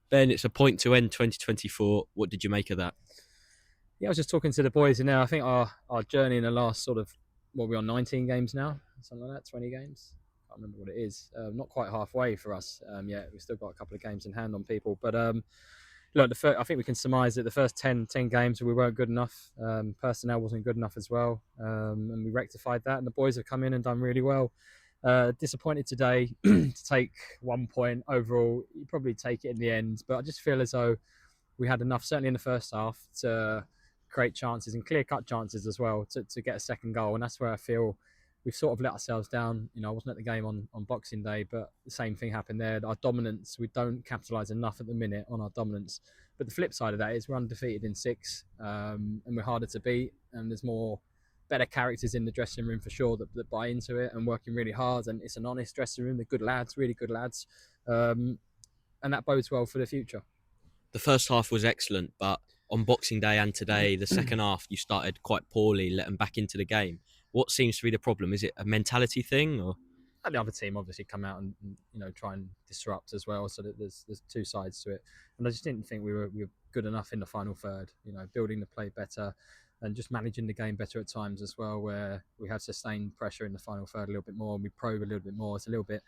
Ben, it's a point to end 2024. What did you make of that? Yeah, I was just talking to the boys, and now I think our journey in the last sort of, well, we're on 19 games now, something like that, 20 games. I can't remember what it is. Not quite halfway for us yet. We've still got a couple of games in hand on people. But look, I think we can surmise that the first 10 games we weren't good enough. Personnel wasn't good enough as well. And we rectified that, and the boys have come in and done really well. Disappointed today to take 1 point overall. You probably take it in the end, but I just feel as though we had enough, certainly in the first half, to create chances and clear-cut chances as well to get a second goal. And that's where I feel we've sort of let ourselves down. I wasn't at the game on Boxing Day, but the same thing happened there. Our dominance, we don't capitalise enough at the minute on our dominance. But the flip side of that is we're undefeated in 6, and we're harder to beat, and there's more better characters in the dressing room for sure that buy into it and working really hard. And it's an honest dressing room. They're good lads, really good lads. And that bodes well for the future. The first half was excellent, but on Boxing Day and today, the second half, you started quite poorly, let them back into the game. What seems to be the problem? Is it a mentality thing, or? And the other team obviously come out and try and disrupt as well. So that there's two sides to it, and I just didn't think we were good enough in the final third. Building the play better, and just managing the game better at times as well, where we have sustained pressure in the final third a little bit more, and we probe a little bit more. It's a little bit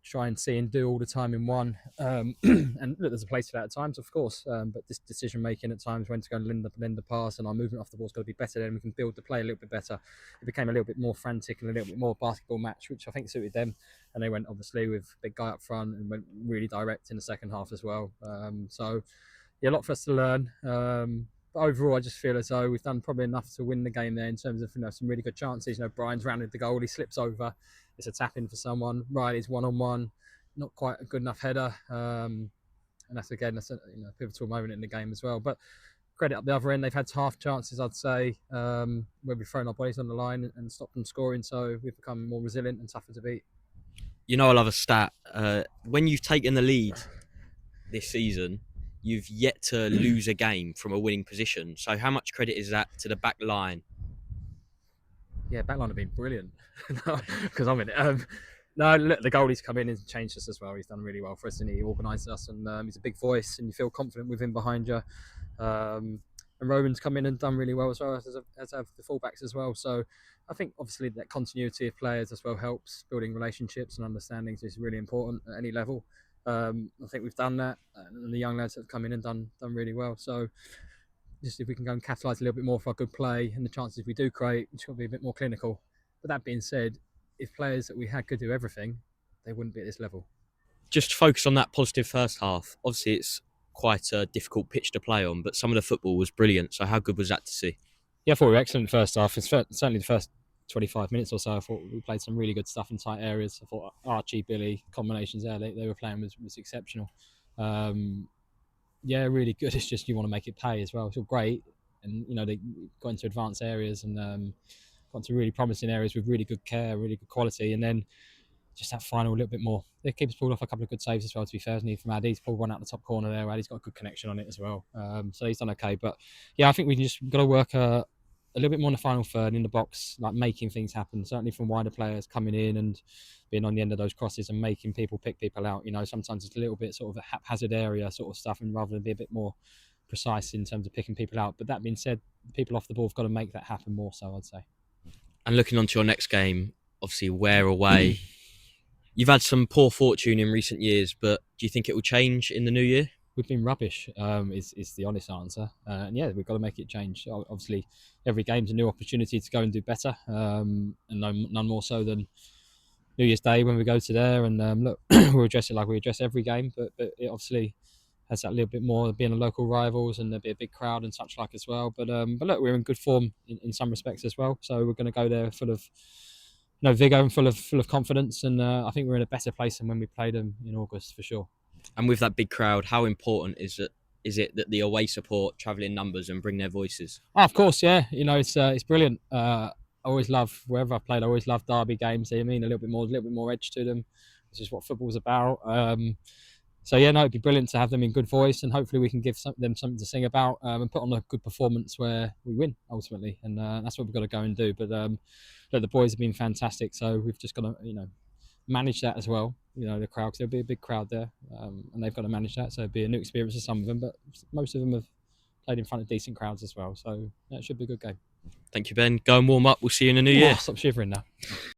try and see and do all the time in one. And look, there's a place for that at times, of course. But this decision making at times, when to go and lend the pass, and our movement off the ball's got to be better. Then we can build the play a little bit better. It became a little bit more frantic and a little bit more basketball match, which I think suited them. And they went obviously with big guy up front and went really direct in the second half as well. So yeah, a lot for us to learn. But overall, I just feel as though we've done probably enough to win the game there in terms of some really good chances. Brian's rounded the goal, he slips over. It's a tap in for someone. Riley's one-on-one, not quite a good enough header. And that's a pivotal moment in the game as well. But credit up the other end, they've had half chances, I'd say, where we've thrown our bodies on the line and stopped them scoring. So we've become more resilient and tougher to beat. I love a stat. When you've taken the lead this season, you've yet to lose a game from a winning position. So how much credit is that to the back line? Yeah, backline have been brilliant because I'm in it. No, look, the goalie's come in and changed us as well. He's done really well for us, and he organised us, and he's a big voice, and you feel confident with him behind you. And Rowan's come in and done really well as well, as have the fullbacks as well. So I think obviously that continuity of players as well helps. Building relationships and understandings is really important at any level. I think we've done that, and the young lads have come in and done really well. So just if we can go and capitalise a little bit more for our good play and the chances we do create, it's got to be a bit more clinical. But that being said, if players that we had could do everything, they wouldn't be at this level. Just focus on that positive first half. Obviously, it's quite a difficult pitch to play on, but some of the football was brilliant. So how good was that to see? Yeah, I thought we were excellent first half. It's certainly the first 25 minutes or so. I thought we played some really good stuff in tight areas. I thought Archie, Billy, combinations there they were playing was exceptional. Yeah, really good. It's just you want to make it pay as well. It's all great, and they got into advanced areas and got into really promising areas with really good care, really good quality, and then just that final a little bit more. The keeper's pulled off a couple of good saves as well, to be fair, isn't he? From Addy, he's pulled one out the top corner there. Addy's got a good connection on it as well, so he's done okay. But yeah, I think we just got to work a little bit more in the final third in the box, like making things happen. Certainly from wider players coming in and being on the end of those crosses and making people pick people out. Sometimes it's a little bit sort of a haphazard area sort of stuff, and rather than be a bit more precise in terms of picking people out. But that being said, the people off the ball have got to make that happen more so, I'd say. And looking on to your next game, obviously Ware away. You've had some poor fortune in recent years, but do you think it will change in the new year? We've been rubbish, is the honest answer. And yeah, we've got to make it change. Obviously, every game's a new opportunity to go and do better, and none more so than New Year's Day when we go to there. And look, we'll address it like we address every game, but it obviously has that little bit more being a local rivals, and there'll be a big crowd and such like as well. But look, we're in good form in some respects as well. So we're going to go there full of vigour and full of confidence. And I think we're in a better place than when we played them in August for sure. And with that big crowd, how important is it that the away support travel in numbers and bring their voices? Oh, of course, yeah. It's brilliant. I always love, wherever I've played, I always love derby games. They mean a little bit more edge to them. This is what football's about. So yeah, no, it'd be brilliant to have them in good voice, and hopefully we can give them something to sing about, and put on a good performance where we win ultimately. And that's what we've got to go and do. But look, the boys have been fantastic, so we've just got to manage that as well. You know, the crowd, because there'll be a big crowd there, and they've got to manage that. So it'll be a new experience for some of them, but most of them have played in front of decent crowds as well. So that should be a good game. Thank you, Ben. Go and warm up. We'll see you in the new year. Stop shivering now.